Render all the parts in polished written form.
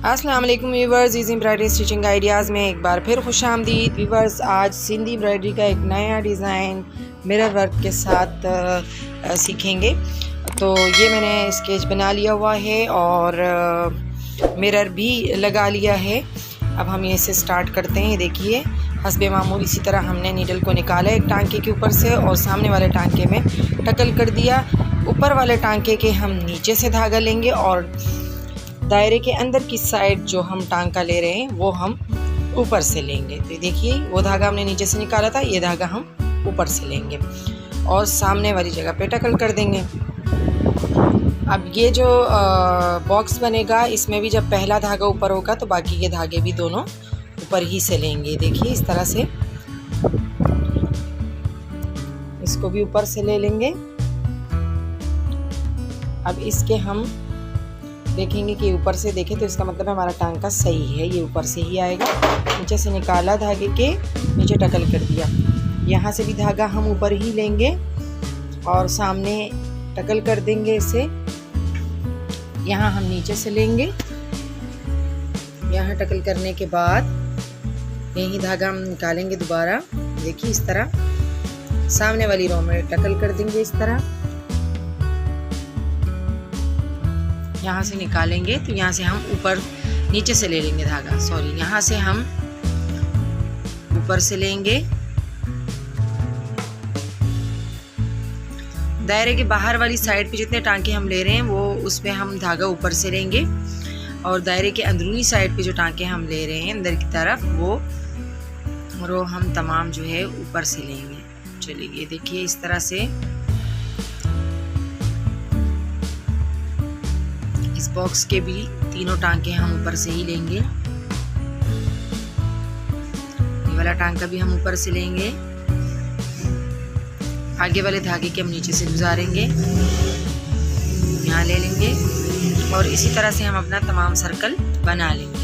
अस्सलाम वालेकुम viewers, is embroidery stitching ideas में एक बार फिर खुशामदीद। व्यूवर्स, आज सिंधी एम्ब्रॉयडरी का एक नया डिज़ाइन मिरर वर्क के साथ सीखेंगे। तो ये मैंने स्केच बना लिया हुआ है और मिरर भी लगा लिया है। अब हम ये से स्टार्ट करते हैं। देखिए, हस्बे मामूल इसी तरह हमने नीडल को निकाला एक टांके के ऊपर से और सामने वाले टांके में टकल कर दिया। ऊपर वाले टांके के हम नीचे से धागा लेंगे और दायरे के अंदर की साइड जो हम टांका ले रहे हैं वो हम ऊपर से लेंगे। तो देखिए, वो धागा हमने नीचे से निकाला था, ये धागा हम ऊपर से लेंगे और सामने वाली जगह पे टकल कर देंगे। अब ये जो बॉक्स बनेगा, इसमें भी जब पहला धागा ऊपर होगा तो बाकी के धागे भी दोनों ऊपर ही से लेंगे। देखिए, इस तरह से इसको भी ऊपर से ले लेंगे। अब इसके हम देखेंगे कि ऊपर से देखें तो इसका मतलब हमारा टांका सही है, ये ऊपर से ही आएगा। नीचे से निकाला, धागे के नीचे टकल कर दिया। यहाँ से भी धागा हम ऊपर ही लेंगे और सामने टकल कर देंगे इसे। यहाँ हम नीचे से लेंगे। यहाँ टकल करने के बाद यही धागा हम निकालेंगे दोबारा। देखिए, इस तरह सामने वाली रो में टकल कर देंगे। इस तरह यहाँ से निकालेंगे तो यहाँ से हम ऊपर नीचे से ले लेंगे धागा, सॉरी, यहाँ से हम ऊपर से लेंगे। दायरे के बाहर वाली साइड पे जितने टांके हम ले रहे हैं वो उसमें हम धागा ऊपर से लेंगे और दायरे के अंदरूनी साइड पे जो टांके हम ले रहे हैं अंदर की तरफ वो रो हम तमाम जो है ऊपर से लेंगे। चलिए, देखिए, इस तरह से इस बॉक्स के भी तीनों टांके हम ऊपर से ही लेंगे। ये वाला टांका भी हम ऊपर से लेंगे। आगे वाले धागे के हम नीचे से गुजारेंगे, यहाँ ले लेंगे और इसी तरह से हम अपना तमाम सर्कल बना लेंगे।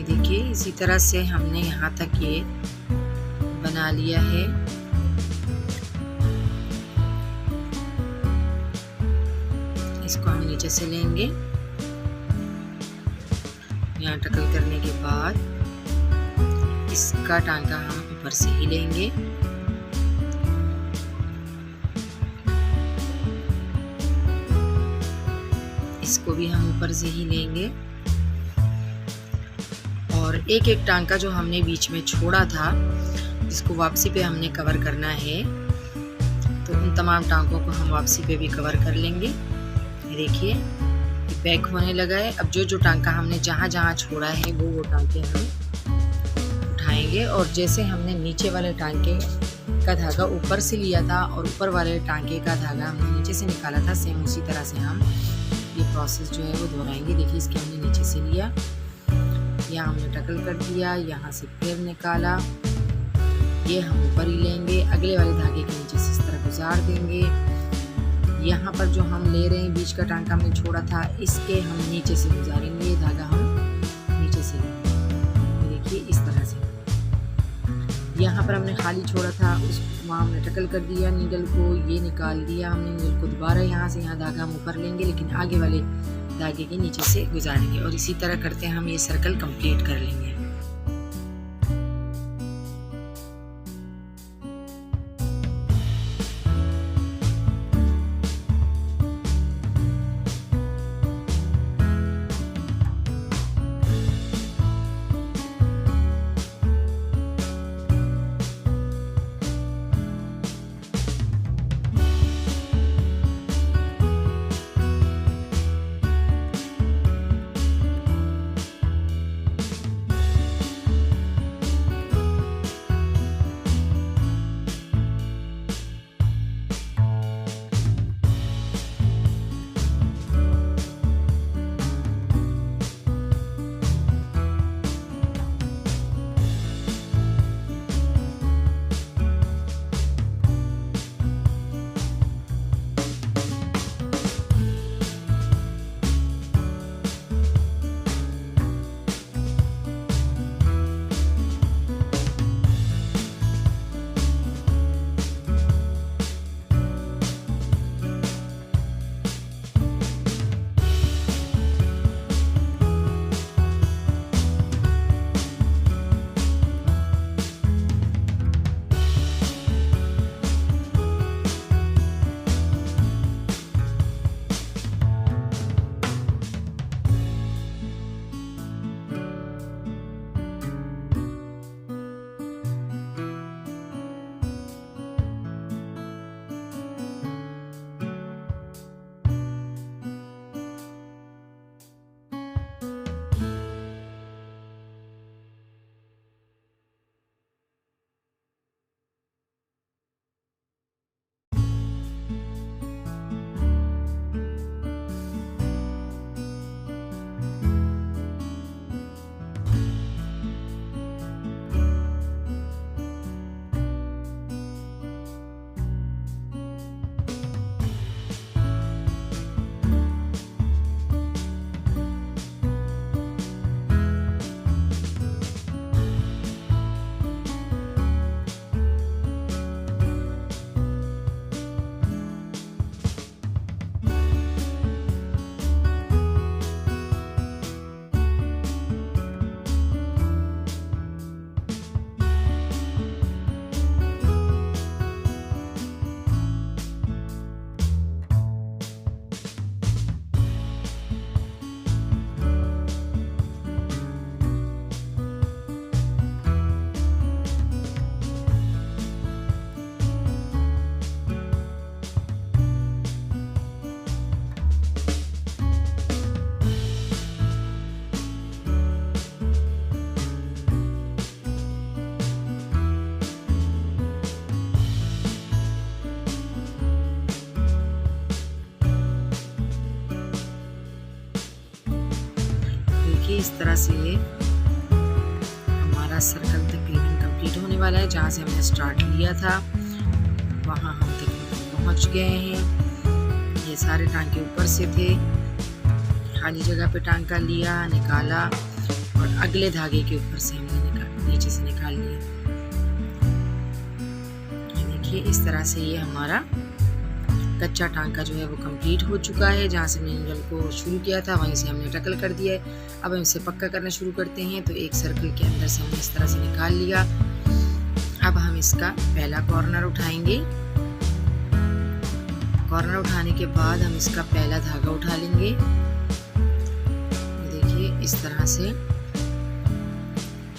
देखिए, इसी तरह से हमने यहाँ तक ये बना लिया है। इसको हम नीचे से लेंगे। यहाँ टकल करने के बाद इसका टांका हम ऊपर से ही लेंगे। इसको भी हम ऊपर से ही लेंगे और एक एक टांका जो हमने बीच में छोड़ा था इसको वापसी पे हमने कवर करना है, तो उन तमाम टांकों को हम वापसी पे भी कवर कर लेंगे। ये देखिए, बैक होने लगा है। अब जो जो टांका हमने जहाँ जहाँ छोड़ा है वो टांके हम उठाएंगे और जैसे हमने नीचे वाले टांके का धागा ऊपर से लिया था और ऊपर वाले टांके का धागा हमने नीचे से निकाला था, सेम उसी तरह से हम ये प्रोसेस जो है वो दोहराएंगे। देखिए, इसके हमने नीचे से लिया यहाँ हमने टकल कर दिया, यहाँ से फिर निकाला, ये हम ऊपर ही लेंगे, अगले वाले धागे के नीचे से इस तरह गुजार देंगे। यहाँ पर जो हम ले रहे हैं बीच का टांका हमने छोड़ा था, इसके हम नीचे से गुजारेंगे, ये धागा हम नीचे से लेंगे, देखिए इस तरह से। यहाँ पर हमने खाली छोड़ा था, उस वहाँ हमने टकल कर दिया नीडल को, ये निकाल दिया हमने नीडल को, दोबारा यहाँ से यहाँ धागा हम ऊपर लेंगे, लेकिन आगे वाले धागे के नीचे से गुजारेंगे, और इसी तरह करते हम ये सर्कल कंप्लीट कर लेंगे। इस तरह से हमारा सर्कल तकरीबन कंप्लीट होने वाला है। जहाँ से हमने स्टार्ट लिया था वहाँ हम तकरीबन पहुँच गए हैं। ये सारे टांके ऊपर से थे, खाली जगह पे टांका लिया, निकाला और अगले धागे के ऊपर से हमने नीचे से निकाल लिया। देखिए इस तरह से ये हमारा कच्चा टांका जो है वो कंप्लीट हो चुका है। जहाँ से हमने नीडल को शुरू किया था वहीं से हमने टकल कर दिया है। अब हम इसे पक्का करना शुरू करते हैं। तो एक सर्कल के अंदर से हमने इस तरह से निकाल लिया। अब हम इसका पहला कॉर्नर उठाएंगे। कॉर्नर उठाने के बाद हम इसका पहला धागा उठा लेंगे। देखिए इस तरह से,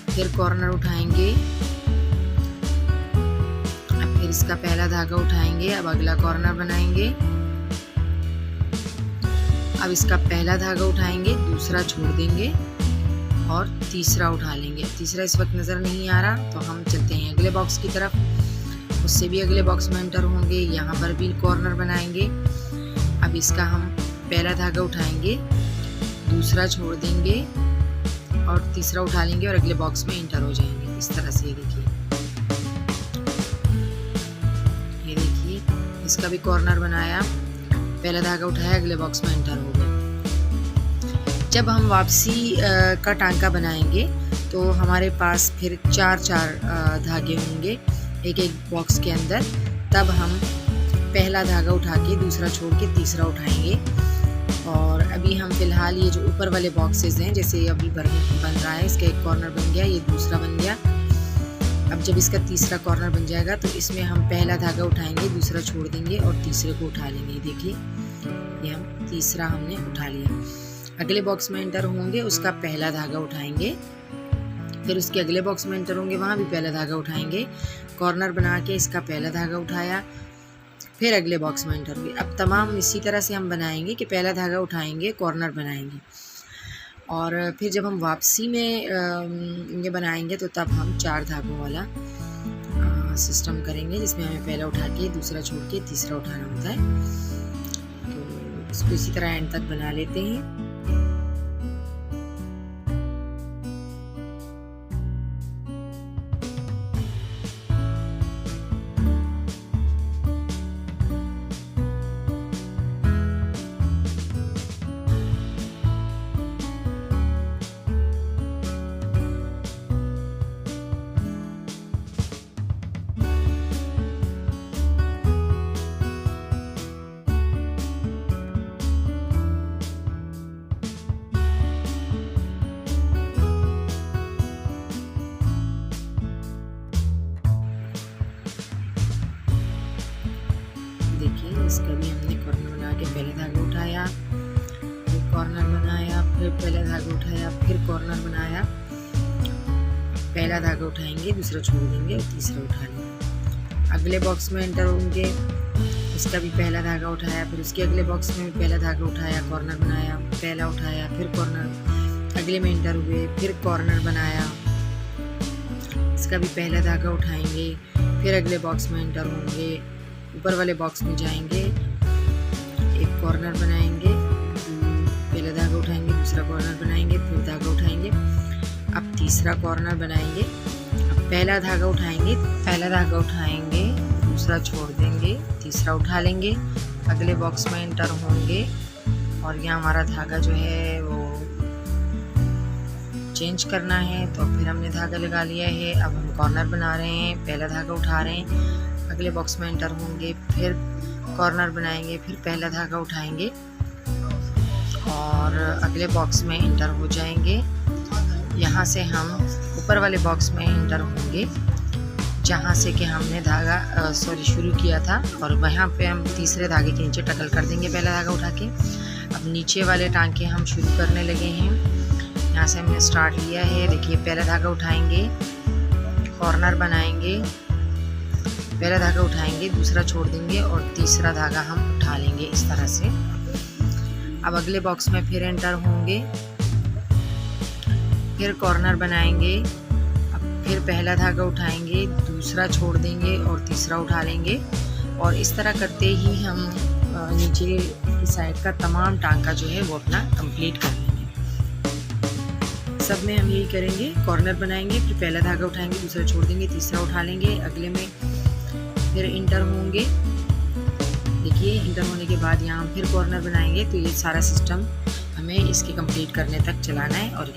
फिर कॉर्नर उठाएंगे, फिर इसका पहला धागा उठाएंगे। अब अगला कॉर्नर बनाएंगे। अब इसका पहला धागा उठाएंगे, दूसरा छोड़ देंगे और तीसरा उठा लेंगे। तीसरा इस वक्त नज़र नहीं आ रहा, तो हम चलते हैं अगले बॉक्स की तरफ। उससे भी अगले बॉक्स में एंटर होंगे। यहाँ पर भी कॉर्नर बनाएंगे। अब इसका हम पहला धागा उठाएंगे, दूसरा छोड़ देंगे और तीसरा उठा लेंगे और अगले बॉक्स में इंटर हो जाएंगे इस तरह से। ये देखिए, ये देखिए इसका भी कॉर्नर बनाया, पहला धागा उठाया, अगले बॉक्स में एंटर हो गए। जब हम वापसी का टांका बनाएंगे तो हमारे पास फिर 4 धागे होंगे एक एक बॉक्स के अंदर। तब हम पहला धागा उठा के दूसरा छोड़ के तीसरा उठाएंगे। और अभी हम फिलहाल ये जो ऊपर वाले बॉक्सेस हैं, जैसे अभी बन रहा है, इसका एक कॉर्नर बन गया, ये दूसरा बन गया। अब जब इसका तीसरा कॉर्नर बन जाएगा तो इसमें हम पहला धागा उठाएंगे, दूसरा छोड़ देंगे और तीसरे को उठा लेंगे। देखिए, ये हम तीसरा हमने उठा लिया। अगले बॉक्स में एंटर होंगे, उसका पहला धागा उठाएंगे, फिर उसके अगले बॉक्स में एंटर होंगे, वहाँ भी पहला धागा उठाएंगे, कॉर्नर बना के इसका पहला धागा उठाया, फिर अगले बॉक्स में एंटर होंगे। अब तमाम इसी तरह से हम बनाएंगे कि पहला धागा उठाएंगे, कॉर्नर बनाएंगे, और फिर जब हम वापसी में ये बनाएंगे तो तब हम 4 धागों वाला सिस्टम करेंगे, जिसमें हमें पहला उठा के दूसरा छोड़ के तीसरा उठाना होता है। तो इसको इसी तरह एंड तक बना लेते हैं। देखिए, इसका भी हमने कॉर्नर बना के पहले धागा उठाया, फिर कॉर्नर बनाया, फिर पहला धागा उठाया, फिर कॉर्नर बनाया, पहला धागा उठाएंगे, दूसरा छोड़ देंगे और तीसरा उठा लेंगे। अगले बॉक्स में एंटर होंगे, इसका भी पहला धागा उठाया, फिर उसके अगले बॉक्स में भी पहला धागा उठाया, कॉर्नर बनाया, पहला उठाया, फिर कॉर्नर, अगले में एंटर हुए, फिर कॉर्नर बनाया, इसका भी पहला धागा उठाएंगे, फिर अगले बॉक्स में एंटर होंगे, ऊपर वाले बॉक्स में जाएंगे, एक कॉर्नर बनाएंगे, पहला धागा उठाएंगे, दूसरा कॉर्नर बनाएंगे, फिर धागा उठाएंगे, अब तीसरा कॉर्नर बनाएंगे, अब पहला धागा उठाएंगे, दूसरा छोड़ देंगे, तीसरा उठा लेंगे, अगले बॉक्स में एंटर होंगे, और यहाँ हमारा धागा जो है वो चेंज करना है। तो फिर हमने धागा लगा लिया है, अब हम कॉर्नर बना रहे हैं, पहला धागा उठा रहे हैं, अगले बॉक्स में एंटर होंगे, फिर कॉर्नर बनाएंगे, फिर पहला धागा उठाएंगे और अगले बॉक्स में एंटर हो जाएंगे। यहाँ से हम ऊपर वाले बॉक्स में एंटर होंगे जहाँ से कि हमने धागा शुरू किया था, और वहाँ पे हम तीसरे धागे के नीचे टकल कर देंगे पहला धागा उठा के। अब नीचे वाले टांके हम शुरू करने लगे हैं, यहाँ से हमने स्टार्ट लिया है। देखिए, पहला धागा उठाएंगे, कॉर्नर बनाएंगे, पहला धागा उठाएंगे, दूसरा छोड़ देंगे और तीसरा धागा हम उठा लेंगे इस तरह से। अब अगले बॉक्स में फिर एंटर होंगे, फिर कॉर्नर बनाएंगे, अब फिर पहला धागा उठाएंगे, दूसरा छोड़ देंगे और तीसरा उठा लेंगे, और इस तरह करते ही हम नीचे की साइड का तमाम टांका जो है वो अपना कंप्लीट कर लेंगे। सब में हम यही करेंगे, कॉर्नर बनाएंगे, फिर पहला धागा उठाएंगे, दूसरा छोड़ देंगे, तीसरा उठा लेंगे, अगले में फिर इंटर होंगे। देखिए, इंटर होने के बाद यहाँ हम फिर कॉर्नर बनाएंगे। तो ये सारा सिस्टम हमें इसके कंप्लीट करने तक चलाना है। और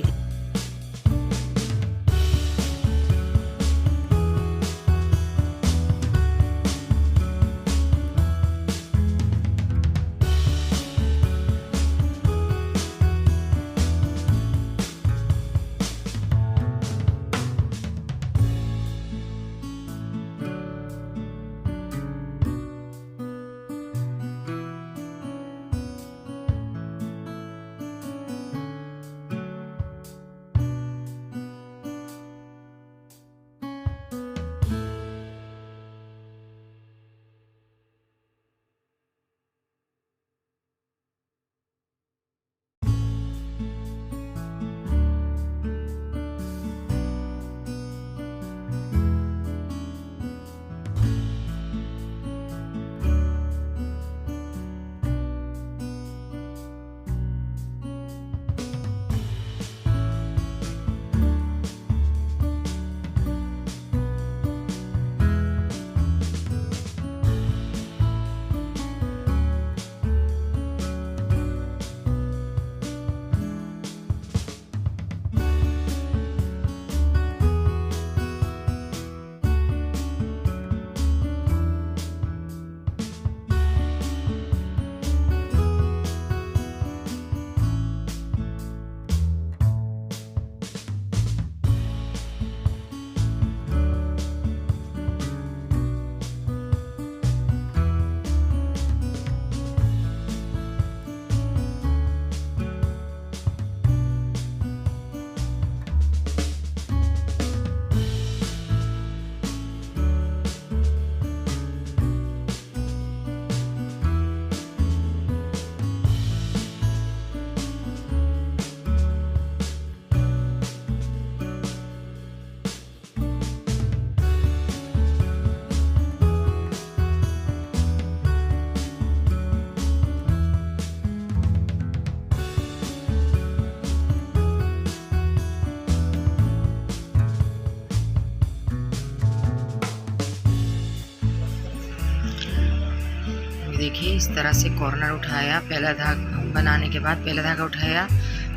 देखिए इस तरह से कॉर्नर उठाया, पहला धागा बनाने के बाद पहला धागा उठाया,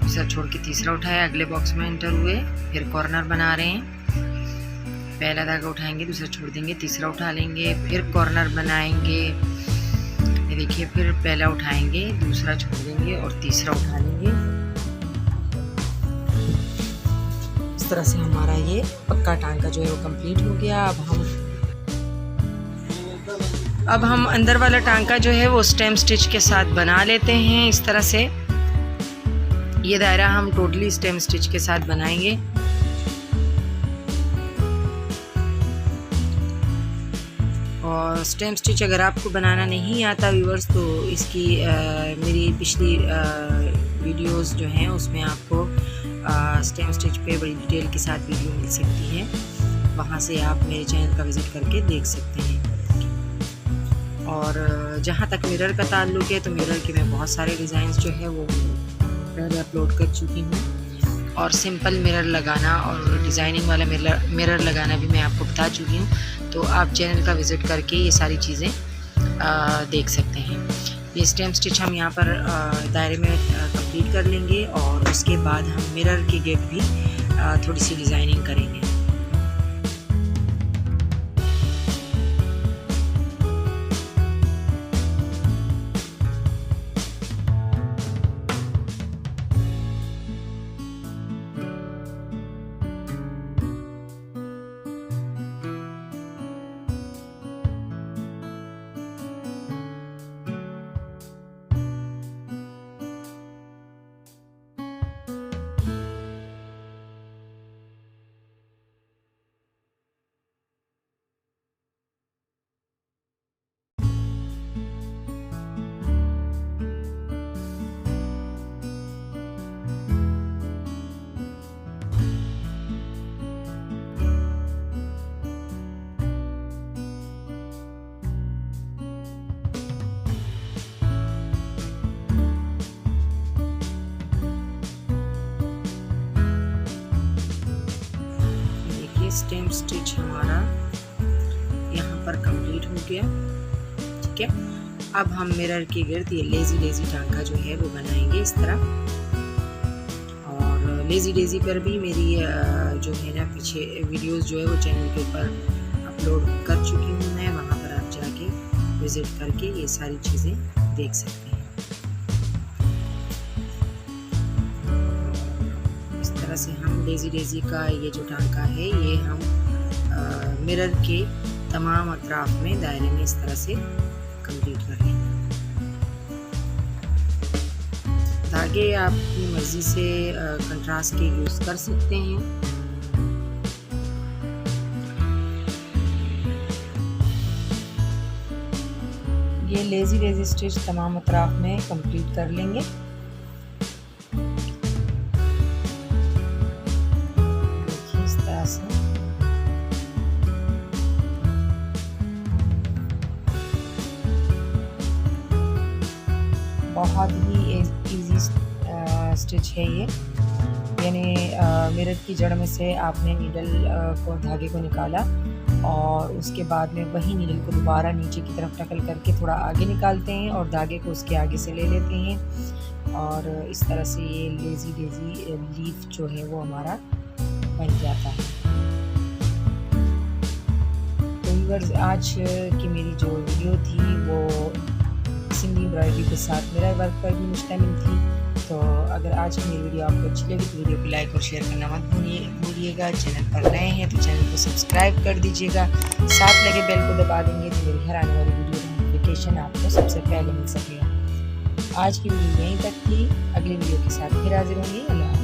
दूसरा छोड़ के तीसरा उठाया, अगले बॉक्स में एंटर हुए, फिर कॉर्नर बना रहे हैं। पहला धागा उठाएंगे, दूसरा छोड़ देंगे, तीसरा उठा लेंगे, फिर कॉर्नर बनाएंगे। ये देखिए फिर पहला उठाएंगे, दूसरा छोड़ देंगे और तीसरा उठा लेंगे। इस तरह से हमारा ये पक्का टांका जो है वो कंप्लीट हो गया। अब हम अंदर वाला टांका जो है वो स्टेम स्टिच के साथ बना लेते हैं। इस तरह से ये दायरा हम टोटली स्टेम स्टिच के साथ बनाएंगे। और स्टेम स्टिच अगर आपको बनाना नहीं आता व्यूअर्स, तो इसकी मेरी पिछली वीडियोस जो हैं उसमें आपको स्टेम स्टिच पे बड़ी डिटेल के साथ वीडियो मिल सकती है, वहाँ से आप मेरे चैनल का विज़िट करके देख सकते हैं। और जहाँ तक मिरर का ताल्लुक है, तो मिरर के मैं बहुत सारे डिज़ाइंस जो है वो पहले अपलोड कर चुकी हूँ, और सिंपल मिरर लगाना और डिज़ाइनिंग वाला मिरर लगाना भी मैं आपको बता चुकी हूँ। तो आप चैनल का विज़िट करके ये सारी चीज़ें देख सकते हैं। ये स्टेम स्टिच हम यहाँ पर दायरे में कंप्लीट कर लेंगे, और उसके बाद हम मिरर के गेट भी थोड़ी सी डिज़ाइनिंग करेंगे। स्टेम स्टिच हमारा यहाँ पर कंप्लीट हो गया। ठीक है, अब हम मिरर के गिर्द ये लेजी डेजी टांका जो है वो बनाएंगे इस तरह। और लेजी डेजी पर भी मेरी जो है ना पीछे वीडियोस जो है वो चैनल के ऊपर अपलोड कर चुकी हूँ मैं, वहाँ पर आप जाके विज़िट करके ये सारी चीज़ें देख सकते हैं। से हम डेजी डेजी का ये जो टांका है ये हम मिरर के तमाम अतराफ में दायरे में इस तरह से कंप्लीट कर लेंगे। धागे आप अपनी मर्जी से कंट्रास्ट के यूज़ कर सकते हैं। ये लेजी डेजी स्टिच तमाम अतराफ में कंप्लीट कर लेंगे। बहुत ही इजी स्टिच है ये, यानी मिरर की जड़ में से आपने नीडल को धागे को निकाला, और उसके बाद में वही नीडल को दोबारा नीचे की तरफ टकल करके थोड़ा आगे निकालते हैं और धागे को उसके आगे से ले लेते हैं, और इस तरह से ये लेजी डेजी लीफ जो है वो हमारा बन जाता है। तो व्यूअर्स, आज की मेरी जो वीडियो थी वो सिंधी एम्ब्रॉयडरी के साथ मिरर वर्क पर भी मुश्तमिल थी। तो अगर आज की मेरी वीडियो आपको अच्छी लगी तो वीडियो को लाइक और शेयर करना मत भूलिएगा। चैनल पर नए हैं तो चैनल को सब्सक्राइब कर दीजिएगा, साथ लगे बेल को दबा देंगे तो मेरी हर आने वाली वीडियो का नोटिफिकेशन आपको सबसे पहले मिल सकेगा। आज की वीडियो यहीं तक थी, अगली वीडियो के साथ फिर हाजिर होंगे। अल्लाह।